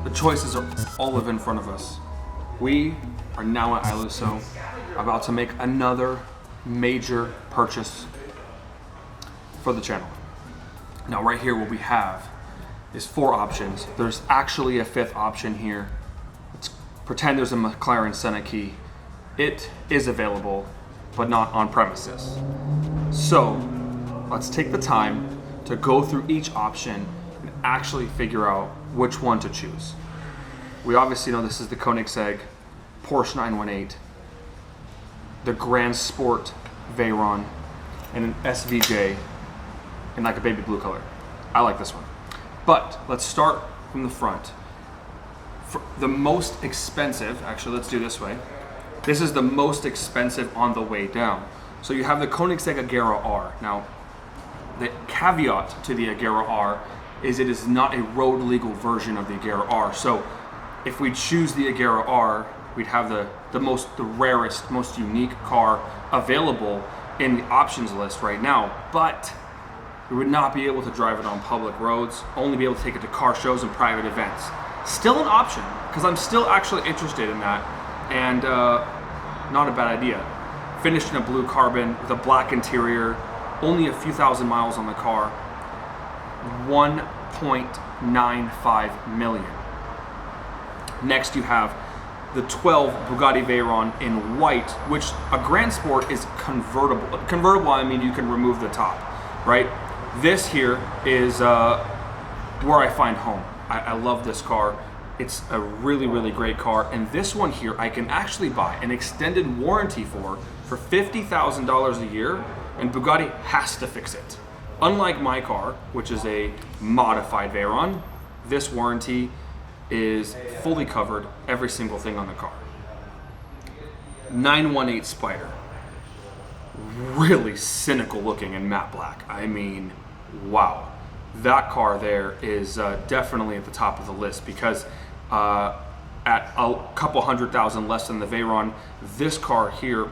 The choices are all live in front of us. We are now at iLUSSO, about to make another major purchase for the channel. Now right here what we have is 4 options. There's actually a 5th option here. Let's pretend there's a McLaren Senna. It is available, but not on premises. So let's take the time to go through each option and actually figure out which one to choose. We obviously know this is the Koenigsegg Porsche 918, the Grand Sport Veyron, and an SVJ in like a baby blue color. I like this one. But let's start from the front. For the most expensive, actually let's do this way. This is the most expensive on the way down. So you have the Koenigsegg Agera R. Now, the caveat to the Agera R is it is not a road legal version of the Agera R. So if we choose the Agera R, we'd have the rarest, most unique car available in the options list right now. But we would not be able to drive it on public roads, only be able to take it to car shows and private events. Still an option, because I'm still actually interested in that, and not a bad idea. Finished in a blue carbon with a black interior, only a few thousand miles on the car, 1.95 million. Next you have the 12 Bugatti Veyron in white, which a Grand Sport is convertible. Convertible, I mean you can remove the top, right? This here is where I find home. I love this car. It's a really, really great car. And this one here, I can actually buy an extended warranty for $50,000 a year, and Bugatti has to fix it. Unlike my car, which is a modified Veyron, this warranty is fully covered, every single thing on the car. 918 Spider. Really cynical looking in matte black. I mean, wow. That car there is definitely at the top of the list, because at a couple $100,000 less than the Veyron, this car here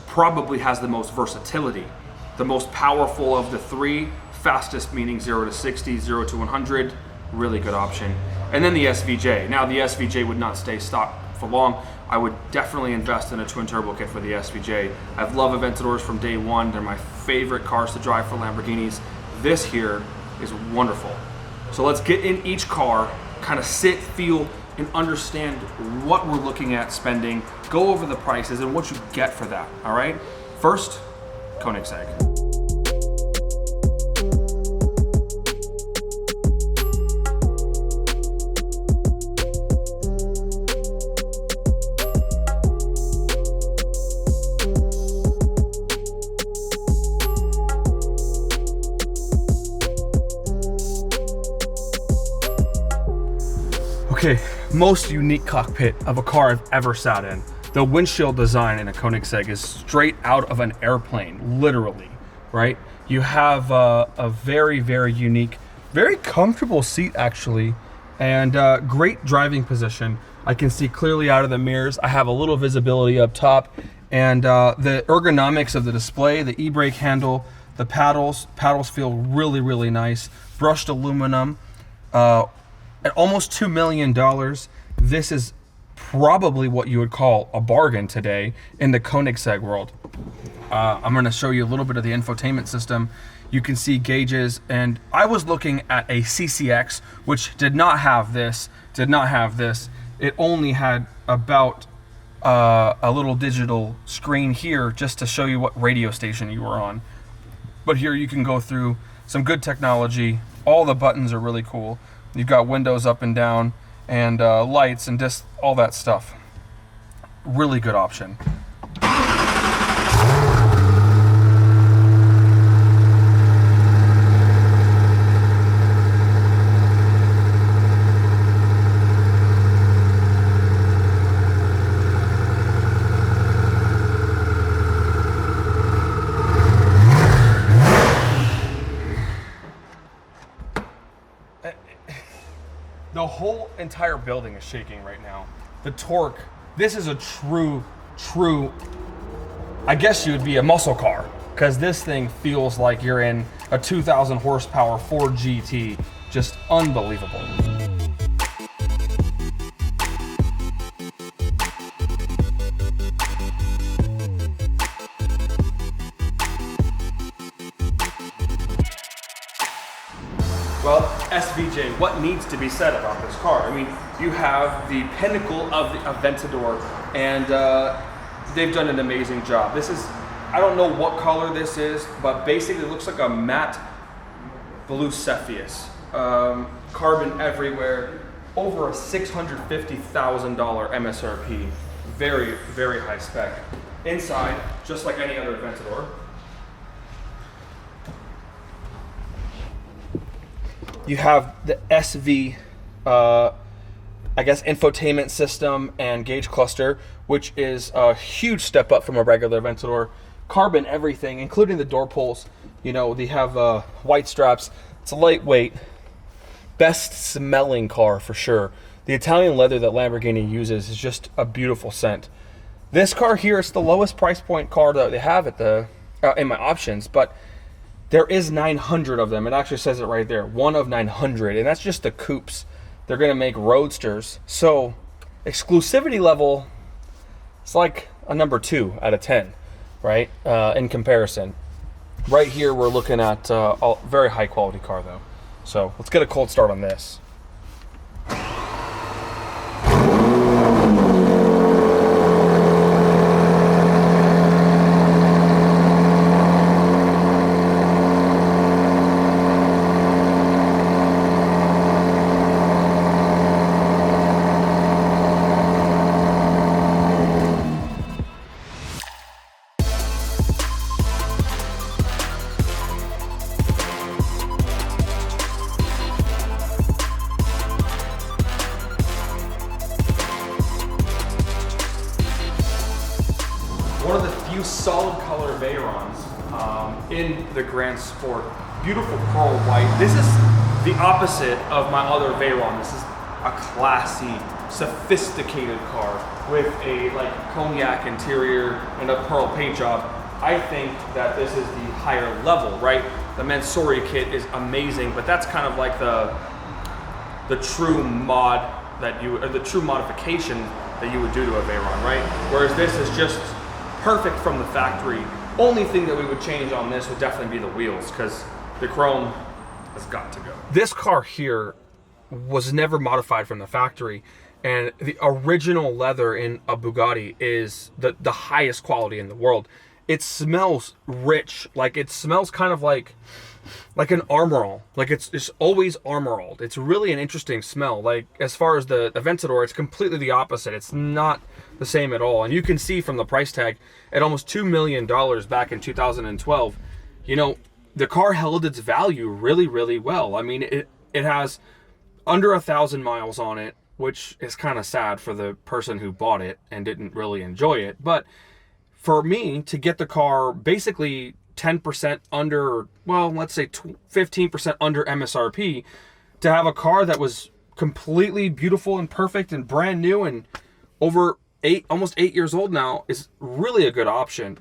probably has the most versatility, the most powerful of the 3, fastest meaning 0 to 60, 0 to 100, really good option. And then the SVJ. Now the SVJ would not stay stock for long. I would definitely invest in a twin turbo kit for the SVJ. I've loved Aventadors from day one. They're my favorite cars to drive for Lamborghinis. This here is wonderful. So let's get in each car, kind of sit, feel, and understand what we're looking at spending, go over the prices and what you get for that, all right? First, Koenigsegg. Okay, most unique cockpit of a car I've ever sat in. The windshield design in a Koenigsegg is straight out of an airplane, literally, right? You have a very, very unique, very comfortable seat actually, and great driving position. I can see clearly out of the mirrors. I have a little visibility up top, and the ergonomics of the display, the e-brake handle, the paddles feel really, really nice. Brushed aluminum. At almost $2 million, this is probably what you would call a bargain today in the Koenigsegg world. I'm going to show you a little bit of the infotainment system. You can see gauges, and I was looking at a CCX, which did not have this. It only had about a little digital screen here just to show you what radio station you were on. But here you can go through some good technology. All the buttons are really cool. You've got windows up and down, and lights and just all that stuff. Really good option. The whole entire building is shaking right now. The torque, this is a true, I guess you would be a muscle car, because this thing feels like you're in a 2,000 horsepower Ford GT. Just unbelievable. SVJ, what needs to be said about this car? I mean, you have the pinnacle of the Aventador, and they've done an amazing job. This is, I don't know what color this is, but basically it looks like a matte blue Cepheus. Carbon everywhere, over a $650,000 MSRP. Very, very high spec. Inside, just like any other Aventador, you have the SV, I guess, infotainment system and gauge cluster, which is a huge step up from a regular Aventador. Carbon everything, including the door pulls. You know, they have white straps. It's a lightweight, best smelling car for sure. The Italian leather that Lamborghini uses is just a beautiful scent. This car here is the lowest price point car that they have at the in my options, but there is 900 of them. It actually says it right there, one of 900, and that's just the coupes. They're gonna make roadsters. So exclusivity level, it's like a number 2 out of 10, right? In comparison. Right here, we're looking at a very high quality car though. So let's get a cold start on this. One of the few solid color Veyrons in the Grand Sport. Beautiful pearl white. This is the opposite of my other Veyron. This is a classy, sophisticated car with a like cognac interior and a pearl paint job. I think that this is the higher level, right? The Mansory kit is amazing, but that's kind of like the true mod that you, or the true modification that you would do to a Veyron, right? Whereas this is just perfect from the factory. Only thing that we would change on this would definitely be the wheels, because the chrome has got to go. This car here was never modified from the factory, and the original leather in a Bugatti is the highest quality in the world. It smells rich, like it smells kind of like an Armor All. Like it's always Armor All. It's really an interesting smell. Like as far as the Aventador, it's completely the opposite. It's not the same at all. And you can see from the price tag at almost $2 million back in 2012, you know, the car held its value really, really well. I mean, it has under 1,000 miles on it, which is kind of sad for the person who bought it and didn't really enjoy it. But for me to get the car basically 10% under, well, let's say 15% under MSRP, to have a car that was completely beautiful and perfect and brand new and over almost 8 years old now is really a good option.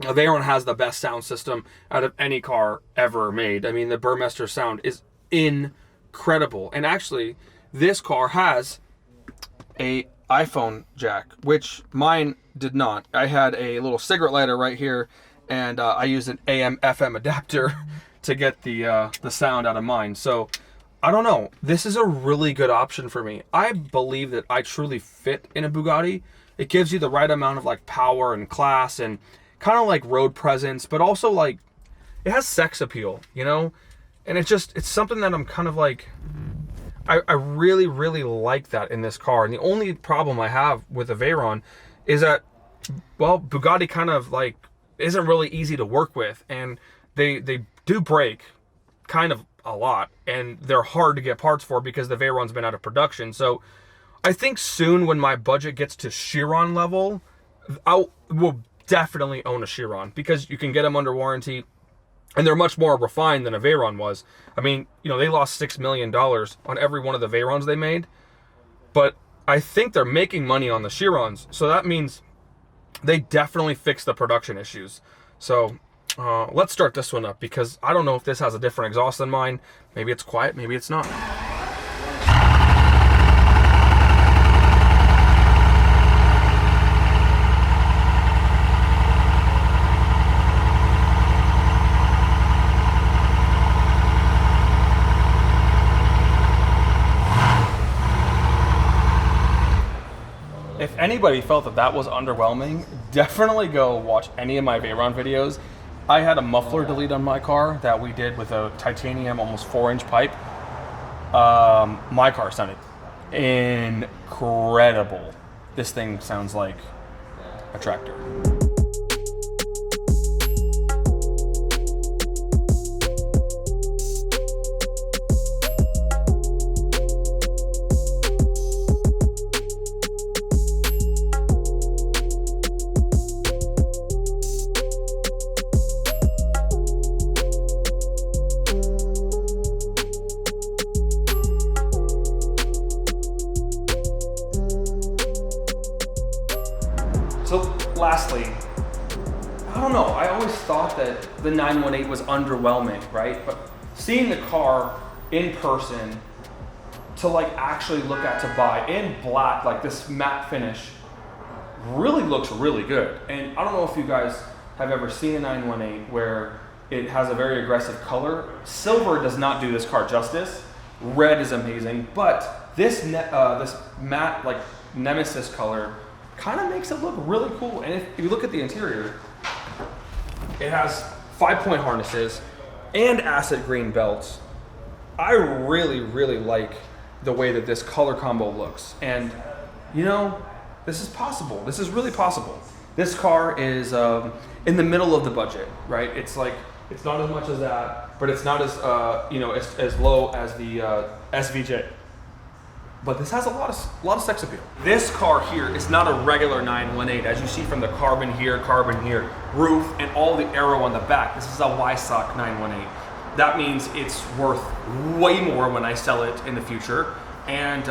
Veyron has the best sound system out of any car ever made. I mean, the Burmester sound is incredible. And actually, this car has a iPhone jack, which mine did not. I had a little cigarette lighter right here, and I used an AM/FM adapter to get the sound out of mine. So I don't know. This is a really good option for me. I believe that I truly fit in a Bugatti. It gives you the right amount of like power and class and kind of like road presence, but also like it has sex appeal, you know? And it's something that I'm kind of like, I really, really like that in this car. And the only problem I have with the Veyron is that, well, Bugatti kind of like isn't really easy to work with, and they do break kind of a lot, and they're hard to get parts for because the Veyron's been out of production. So I think soon when my budget gets to Chiron level, I will definitely own a Chiron because you can get them under warranty, and they're much more refined than a Veyron was. I mean, you know, they lost $6 million on every one of the Veyrons they made, but I think they're making money on the Chirons, so that means they definitely fixed the production issues. So let's start this one up because I don't know if this has a different exhaust than mine. Maybe it's quiet, maybe it's not. anybody felt that that was underwhelming, definitely go watch any of my Veyron videos. I had a muffler delete on my car that we did with a titanium almost 4-inch pipe. My car sounded incredible. This thing sounds like a tractor. So lastly, I don't know, I always thought that the 918 was underwhelming, right? But seeing the car in person to like actually look at to buy in black, like this matte finish, really looks really good. And I don't know if you guys have ever seen a 918 where it has a very aggressive color. Silver does not do this car justice. Red is amazing, but this matte like Nemesis color kind of makes it look really cool. And if you look at the interior, it has 5-point harnesses and acid green belts. I really, really like the way that this color combo looks. And you know, this is possible. This is really possible. This car is in the middle of the budget, right? It's like, it's not as much as that, but it's not as, you know, as low as the SVJ. But this has a lot of sex appeal. This car here is not a regular 918, as you see from the carbon here, roof, and all the aero on the back. This is a Weissach 918. That means it's worth way more when I sell it in the future, and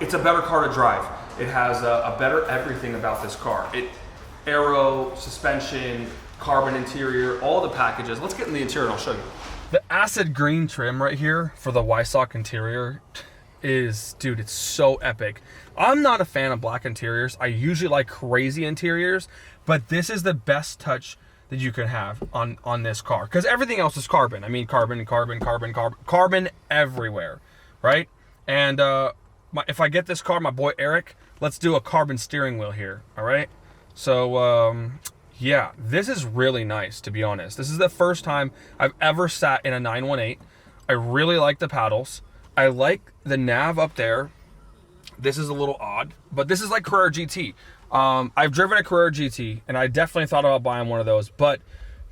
it's a better car to drive. It has a better everything about this car. Aero, suspension, carbon interior, all the packages. Let's get in the interior and I'll show you. The acid green trim right here for the Weissach interior is, dude, it's so epic. I'm not a fan of black interiors. I usually like crazy interiors, but this is the best touch that you can have on this car, because everything else is carbon. I mean, carbon everywhere, right? And if I get this car, my boy Eric, let's do a carbon steering wheel here, all right? So yeah, this is really nice, to be honest. This is the first time I've ever sat in a 918. I really like the paddles. I like the nav up there. This is a little odd, but this is like Carrera GT. I've driven a Carrera GT, and I definitely thought about buying one of those, but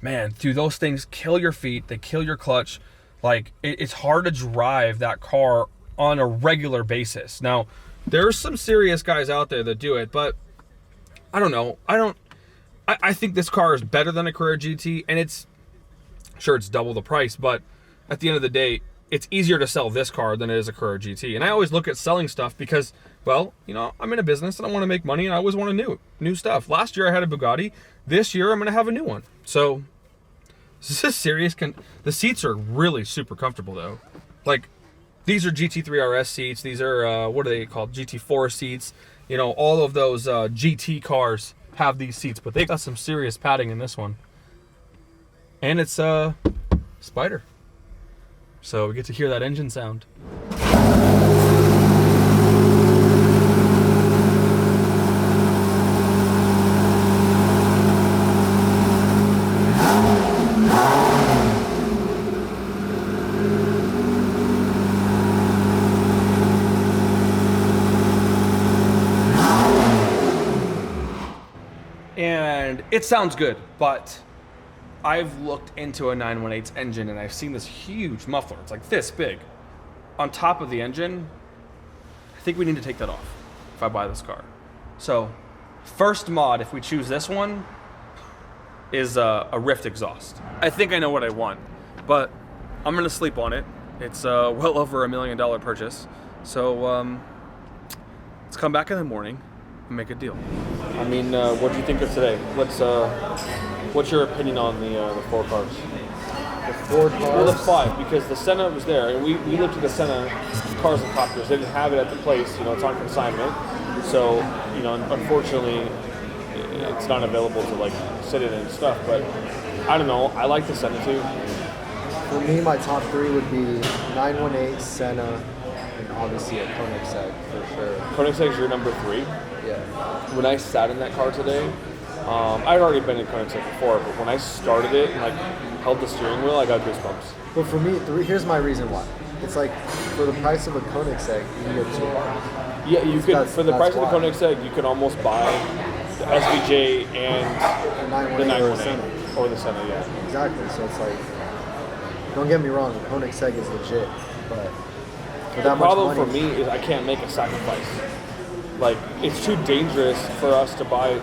man, dude, those things kill your feet. They kill your clutch. Like, it's hard to drive that car on a regular basis. Now, there's some serious guys out there that do it, but I don't know. I think this car is better than a Carrera GT, and it's double the price, but at the end of the day, it's easier to sell this car than it is a Carrera GT. And I always look at selling stuff because, well, you know, I'm in a business and I want to make money, and I always want new stuff. Last year I had a Bugatti. This year I'm going to have a new one. So this is serious. The seats are really super comfortable though. Like, these are GT3 RS seats. These are, what are they called? GT4 seats. You know, all of those GT cars have these seats, but they got some serious padding in this one. And it's Spider. So we get to hear that engine sound. And it sounds good, but I've looked into a 918's engine and I've seen this huge muffler. It's like this big on top of the engine. I think we need to take that off if I buy this car. So first mod, if we choose this one, is a Rift exhaust. I think I know what I want, but I'm gonna sleep on it. It's well over $1 million purchase. So let's come back in the morning and make a deal. I mean, what do you think of today? What's your opinion on the 4 cars? The 4 cars? Well, the 5, because the Senna was there, and we looked at the Senna Cars and Copters. They didn't have it at the place, you know, it's on consignment. So, you know, unfortunately, it's not available to, like, sit in and stuff. But, I don't know, I like the Senna too. For me, my top 3 would be 918, Senna, and obviously a Koenigsegg for sure. Koenigsegg is your number 3. Yeah. When I sat in that car today, I'd already been in Koenigsegg before, but when I started it and like held the steering wheel, I got goosebumps. But for me, here's my reason why. It's like for the price of a Koenigsegg, you can get 2 cars. Yeah, you could. For the price of the why. Koenigsegg, you could almost buy the SVJ and the 918 or the Senna. Yeah. Exactly. So it's like, don't get me wrong, the Koenigsegg is legit, but for that The problem much for money, me is I can't make a sacrifice. Like, it's too dangerous for us to buy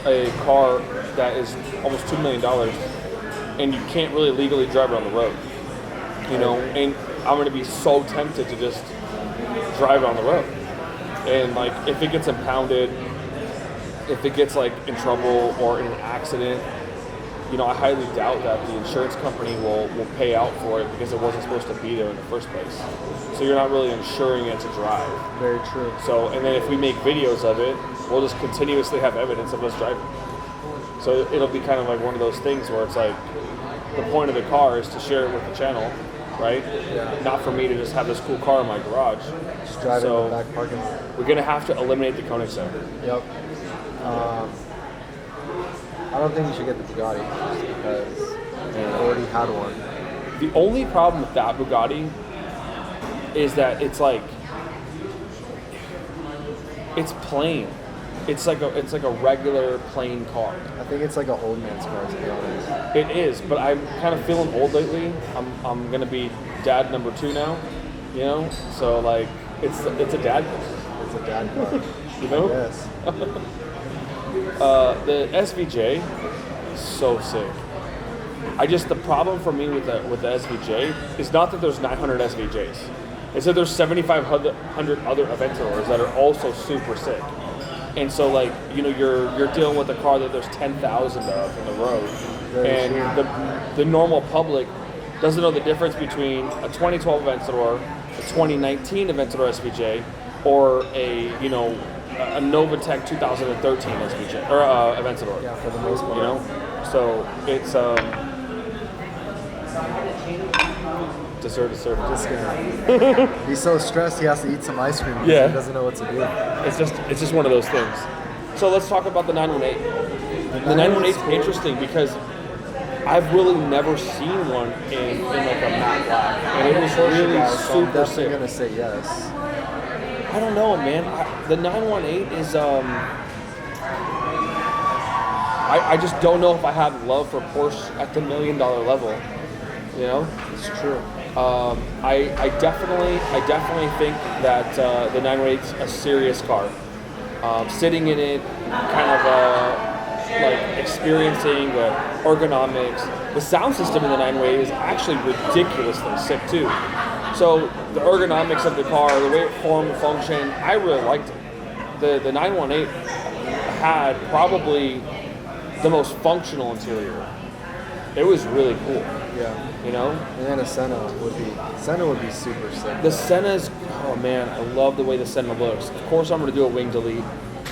a car that is almost $2 million and you can't really legally drive it on the road. You know, and I'm going to be so tempted to just drive it on the road. And like, if it gets impounded, if it gets like in trouble or in an accident, you know, I highly doubt that the insurance company will pay out for it because it wasn't supposed to be there in the first place. So you're not really insuring it to drive. very true. So, and then if we make videos of it, we'll just continuously have evidence of us driving. So it'll be kind of like one of those things where it's like, the point of the car is to share it with the channel, right? Yeah. Not for me to just have this cool car in my garage. Just drive So- in the back parking lot. We're gonna have to eliminate the Koenigsegg. Yep. I don't think you should get the Bugatti just because you already had one. The only problem with that Bugatti is that it's like, it's plain. It's like a regular plain car. I think it's like an old man's car, to be honest. It is, but I'm kind of feeling old lately. I'm gonna be dad number 2 now, you know. So like, it's a dad car, It's a dad car. you know. Yes. The SVJ, so sick. The problem for me with the SVJ is not that there's 900 SVJs. It's that there's 7,500 other Aventadors that are also super sick. And so like, you know, you're dealing with a car that there's 10,000 of in the road. Very And true. the normal public doesn't know the difference between a 2012 Aventador, a 2019 Aventador SVJ, or a Novatec 2013 SVJ or Aventador. Yeah, for the most part. You know, so it's dessert. Just gonna. He's so stressed he has to eat some ice cream because Yeah. he doesn't know what to do. It's just one of those things. So let's talk about the 918. The 918 is interesting because I've really never seen one in like a matte black, and it was really So I'm super definitely sick. gonna say yes. I don't know, man. The 918 is I just don't know if I have love for Porsche at the $1 million level. You know, It's true. I definitely think that the 918 is a serious car. Sitting in it, kind of like experiencing the ergonomics. The sound system in the 918 is actually ridiculously sick too. So the ergonomics of the car, the way it formed, functioned, I really liked it. The 918 had probably the most functional interior. It was really cool. Yeah. You know, And then a Senna would be super sick. the Senna's, oh man, I love the way the Senna looks. Of course I'm gonna do a wing delete,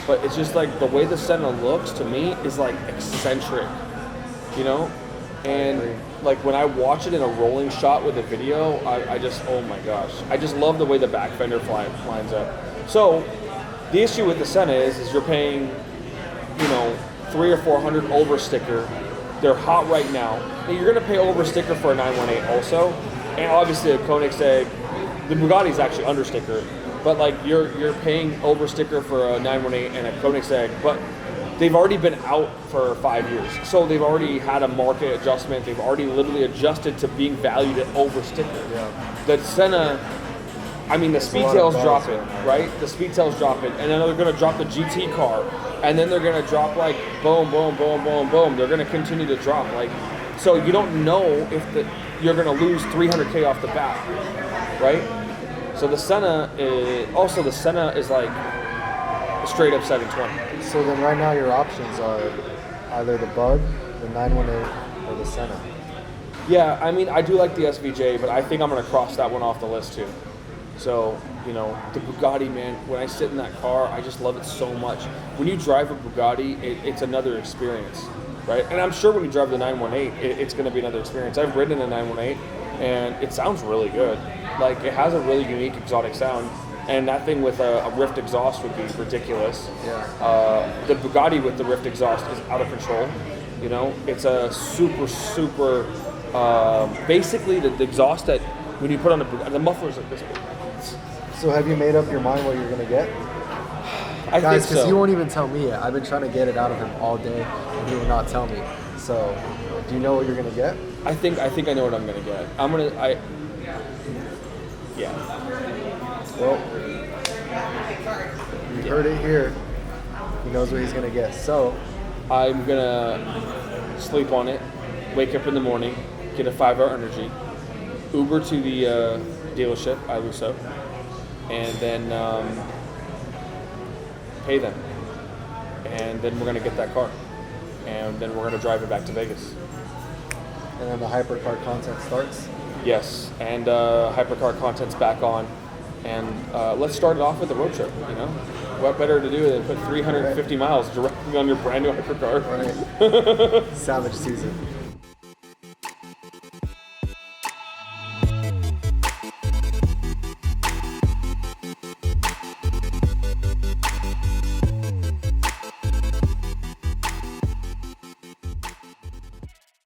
but it's just like the way the Senna looks to me is like eccentric, you know? And agree. like when I watch it in a rolling shot with a video, I just, oh my gosh. I just love the way the back fender lines up. So the issue with the Senna is you're paying, you know, 300 or 400 over sticker. They're hot right now. And you're gonna pay over sticker for a 918 also. And obviously a Koenigsegg, the Bugatti's actually under sticker, but like you're paying over sticker for a 918 and a Koenigsegg, but they've already been out for 5 years. So they've already had a market adjustment. They've already literally adjusted to being valued at over sticker. Yeah. The Senna, I mean, the speed lot tails of drop buzz it, right now. right? The speed tails drop it, and then they're gonna drop the GT car, and then they're gonna drop like boom, boom, boom, boom, boom. They're gonna continue to drop like, so you don't know if you're gonna lose 300K off the bat, right? So the Senna is like a straight up 720. So then right now your options are either the Bug, the 918, or the Senna. Yeah, I mean, I do like the SVJ, but I think I'm gonna cross that one off the list too. So, you know, the Bugatti, man, when I sit in that car, I just love it so much. When you drive a Bugatti, it's another experience, right? And I'm sure when you drive the 918, it's going to be another experience. I've ridden a 918, and it sounds really good. Like, it has a really unique exotic sound. And that thing with a Rift exhaust would be ridiculous. Yeah. The Bugatti with the Rift exhaust is out of control. You know, it's a super. Basically, the exhaust that when you put on the muffler's like this big. So have you made up your mind what you're gonna get? I Guys, think because so. he won't even tell me yet. I've been trying to get it out of him all day, and he will not tell me. So, do you know what you're gonna get? I think I know what I'm gonna get. Yeah. Well, you heard it here. He knows what he's gonna get. So, I'm gonna sleep on it, wake up in the morning, get a 5-hour energy, Uber to the dealership, iLUSSO, and then pay them. And then we're gonna get that car. And then we're gonna drive it back to Vegas. and then the HyperCar content starts. Yes, and HyperCar content's back on. And let's start it off with a road trip, you know? What better to do than put 350 miles directly on your brand new HyperCar? Right. Savage season.